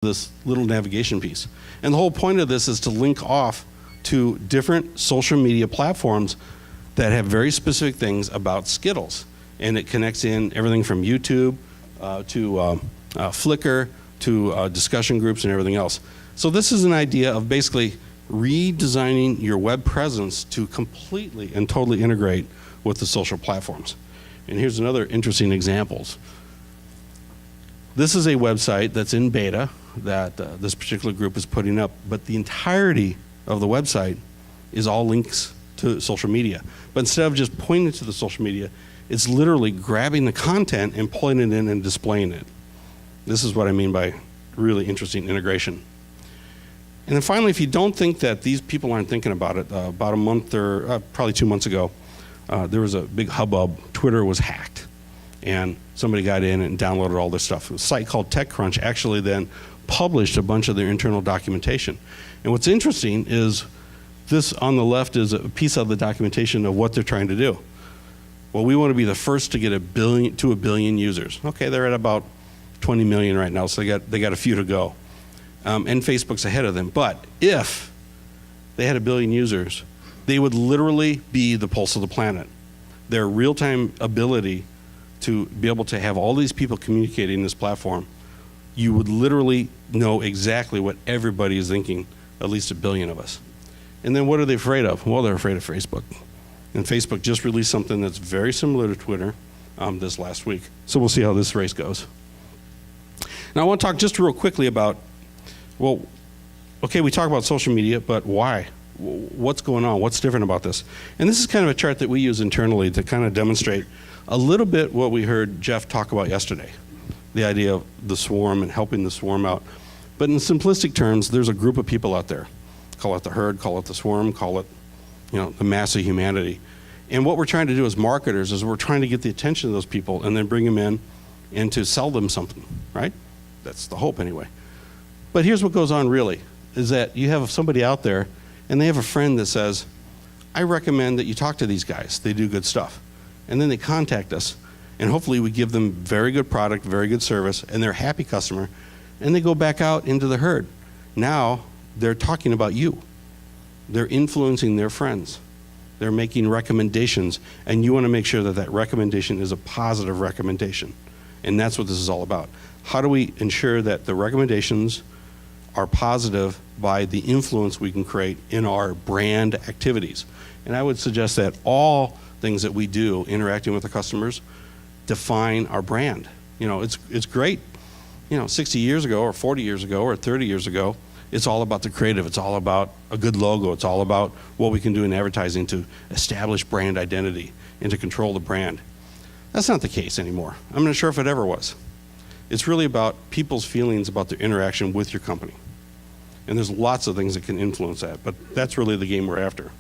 this little navigation piece. And the whole point of this is to link off to different social media platforms that have very specific things about Skittles. And it connects in everything from YouTube to Flickr to discussion groups and everything else. So this is an idea of basically redesigning your web presence to completely and totally integrate with the social platforms. And here's another interesting examples. This is a website that's in beta that this particular group is putting up, but the entirety of the website is all links to social media. But instead of just pointing to the social media, it's literally grabbing the content and pulling it in and displaying it. This is what I mean by really interesting integration. And then finally, if you don't think that these people aren't thinking about it, about a month or probably 2 months ago, there was a big hubbub. Twitter was hacked. And somebody got in and downloaded all this stuff. A site called TechCrunch actually then published a bunch of their internal documentation. And what's interesting is this on the left is a piece of the documentation of what they're trying to do. Well, we want to be the first to get 1 billion users. Okay, they're at about 20 million right now, so they got a few to go. And Facebook's ahead of them. But if they had 1 billion users, they would literally be the pulse of the planet. Their real-time ability to be able to have all these people communicating in this platform, you would literally know exactly what everybody is thinking, at least 1 billion of us. And then what are they afraid of? Well, they're afraid of Facebook. And Facebook just released something that's very similar to Twitter this last week. So we'll see how this race goes. Now I want to talk just real quickly about, well, okay, we talk about social media, but why? What's going on? What's different about this? And this is kind of a chart that we use internally to kind of demonstrate a little bit what we heard Jeff talk about yesterday, the idea of the swarm and helping the swarm out. But in simplistic terms, there's a group of people out there. Call it the herd, call it the swarm, call it, the mass of humanity. And what we're trying to do as marketers is we're trying to get the attention of those people and then bring them in and to sell them something, right? That's the hope anyway. But here's what goes on really, is that you have somebody out there and they have a friend that says, I recommend that you talk to these guys. They do good stuff. And then they contact us, and hopefully we give them very good product, very good service, and they're a happy customer, and they go back out into the herd. Now they're talking about you. They're influencing their friends. They're making recommendations, and you want to make sure that that recommendation is a positive recommendation. And that's what this is all about. How do we ensure that the recommendations are positive by the influence we can create in our brand activities? And I would suggest that all things that we do interacting with the customers define our brand. It's great. 60 years ago or 40 years ago or 30 years ago, it's all about the creative. It's all about a good logo. It's all about what we can do in advertising to establish brand identity and to control the brand. That's not the case anymore. I'm not sure if it ever was. It's really about people's feelings about their interaction with your company. And there's lots of things that can influence that, but that's really the game we're after.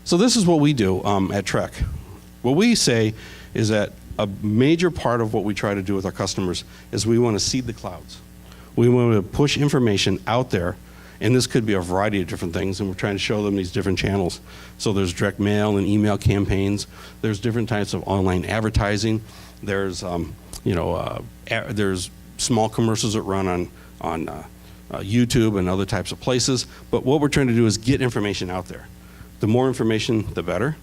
So this is what we do at Trek. What we say is that a major part of what we try to do with our customers is we want to seed the clouds. We want to push information out there, and this could be a variety of different things, and we're trying to show them these different channels. So there's direct mail and email campaigns. There's different types of online advertising. There's there's small commercials that run on YouTube and other types of places. But what we're trying to do is get information out there. The more information, the better.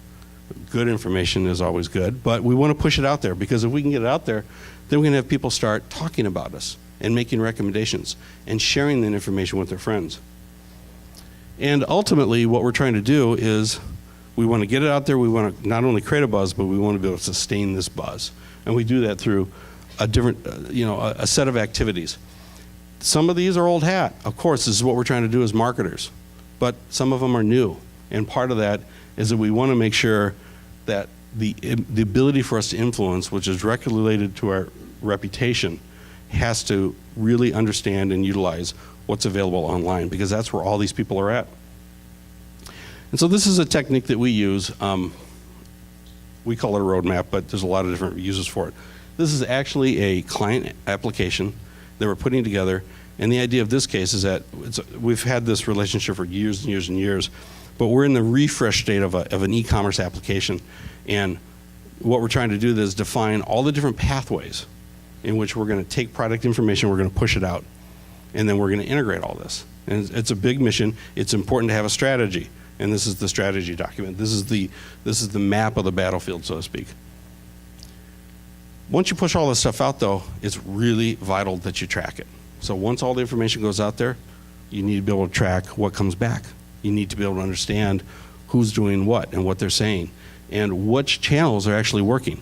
Good information is always good, but we want to push it out there, because if we can get it out there, then we can have people start talking about us and making recommendations and sharing that information with their friends. And ultimately, what we're trying to do is we want to get it out there. We want to not only create a buzz, but we want to be able to sustain this buzz. And we do that through a different, a set of activities. Some of these are old hat. Of course, this is what we're trying to do as marketers, but some of them are new. And part of that is that we want to make sure that the ability for us to influence, which is directly related to our reputation, has to really understand and utilize what's available online, because that's where all these people are at. And so this is a technique that we use. We call it a roadmap, but there's a lot of different uses for it. This is actually a client application that we're putting together, and the idea of this case is that we've had this relationship for years and years and years, but we're in the refresh state of an e-commerce application. And what we're trying to do is define all the different pathways in which we're going to take product information, we're going to push it out, and then we're going to integrate all this. And it's a big mission. It's important to have a strategy, and this is the strategy document. This is the map of the battlefield, so to speak. Once you push all this stuff out, though, it's really vital that you track it. So once all the information goes out there, you need to be able to track what comes back. You need to be able to understand who's doing what and what they're saying and which channels are actually working.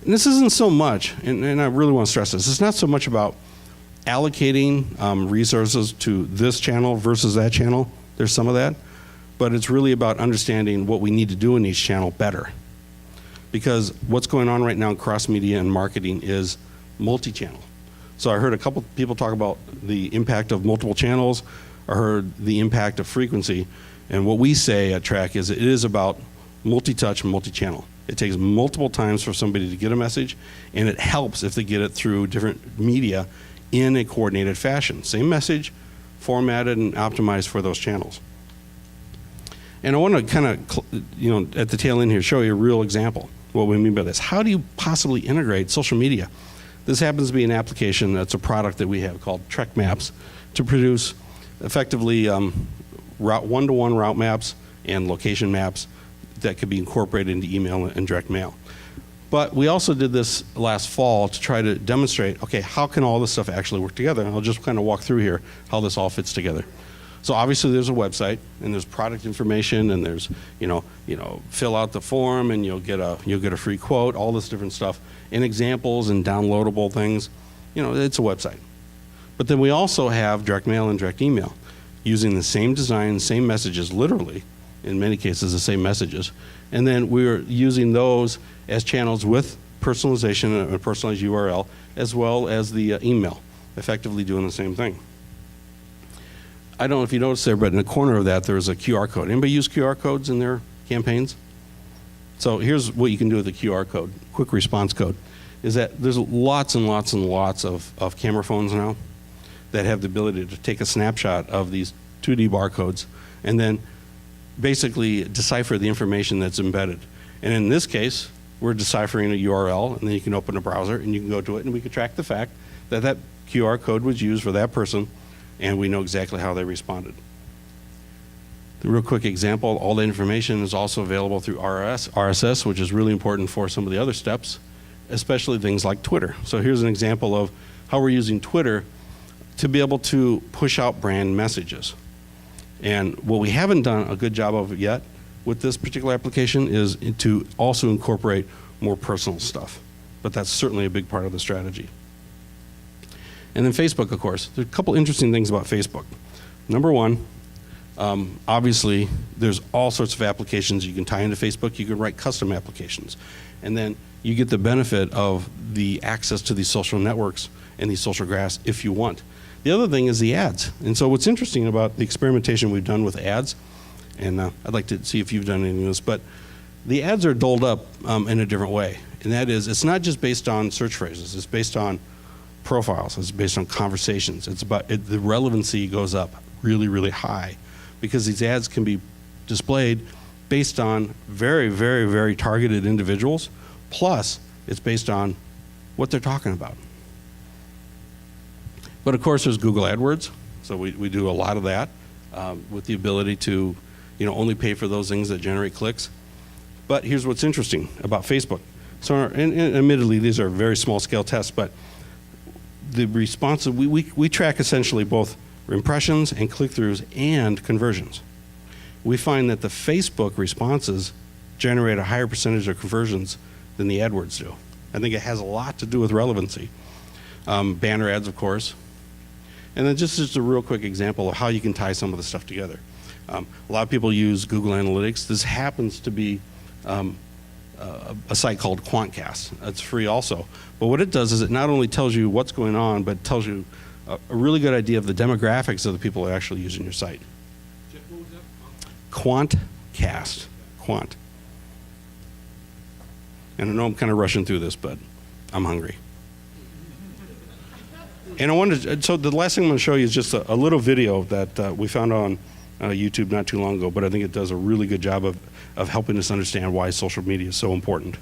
And this isn't so much, and I really want to stress this, it's not so much about allocating resources to this channel versus that channel. There's some of that. But it's really about understanding what we need to do in each channel better. Because what's going on right now in cross-media and marketing is multi-channel. So I heard a couple people talk about the impact of multiple channels. I heard the impact of frequency. And what we say at Track is it is about multi-touch and multi-channel. It takes multiple times for somebody to get a message, and it helps if they get it through different media in a coordinated fashion. Same message, formatted and optimized for those channels. And I want to kind of, at the tail end here, show you a real example, what we mean by this. How do you possibly integrate social media? This happens to be an application that's a product that we have called Trek Maps to produce effectively one-to-one route maps and location maps that could be incorporated into email and direct mail. But we also did this last fall to try to demonstrate, okay, how can all this stuff actually work together? And I'll just kind of walk through here how this all fits together. So obviously there's a website and there's product information and there's, fill out the form and you'll get a free quote, all this different stuff, and examples and downloadable things. It's a website. But then we also have direct mail and direct email using the same design, same messages, literally, in many cases the same messages. And then we're using those as channels with personalization and a personalized URL, as well as the email, effectively doing the same thing. I don't know if you noticed there, but in the corner of that, there's a QR code. Anybody use QR codes in their campaigns? So here's what you can do with the QR code, quick response code, is that there's lots and lots and lots of camera phones now that have the ability to take a snapshot of these 2D barcodes and then basically decipher the information that's embedded. And in this case, we're deciphering a URL, and then you can open a browser and you can go to it, and we can track the fact that that QR code was used for that person, and we know exactly how they responded. The real quick example, all the information is also available through RSS, which is really important for some of the other steps, especially things like Twitter. So here's an example of how we're using Twitter to be able to push out brand messages. And what we haven't done a good job of yet with this particular application is to also incorporate more personal stuff. But that's certainly a big part of the strategy. And then Facebook, of course. There's a couple interesting things about Facebook. Number one, obviously, there's all sorts of applications you can tie into Facebook. You can write custom applications. And then you get the benefit of the access to these social networks and these social graphs if you want. The other thing is the ads. And so what's interesting about the experimentation we've done with ads, and I'd like to see if you've done any of this, but the ads are doled up in a different way. And that is, it's not just based on search phrases. It's based on profiles. It's based on conversations. It's about the relevancy goes up really, really high because these ads can be displayed based on very, very, very targeted individuals. Plus, it's based on what they're talking about. But of course, there's Google AdWords. So we do a lot of that with the ability to only pay for those things that generate clicks. But here's what's interesting about Facebook. So, and admittedly, these are very small scale tests, but the response, we track essentially both impressions and click-throughs and conversions. We find that the Facebook responses generate a higher percentage of conversions than the AdWords do. I think it has a lot to do with relevancy. Banner ads, of course. And then just a real quick example of how you can tie some of the stuff together. A lot of people use Google Analytics. This happens to be a site called Quantcast. It's free also. But what it does is it not only tells you what's going on, but tells you a really good idea of the demographics of the people that are actually using your site. What was that? Quantcast. Quant. And I know I'm kind of rushing through this, but I'm hungry. And so the last thing I'm going to show you is just a little video that we found on YouTube not too long ago, but I think it does a really good job of helping us understand why social media is so important.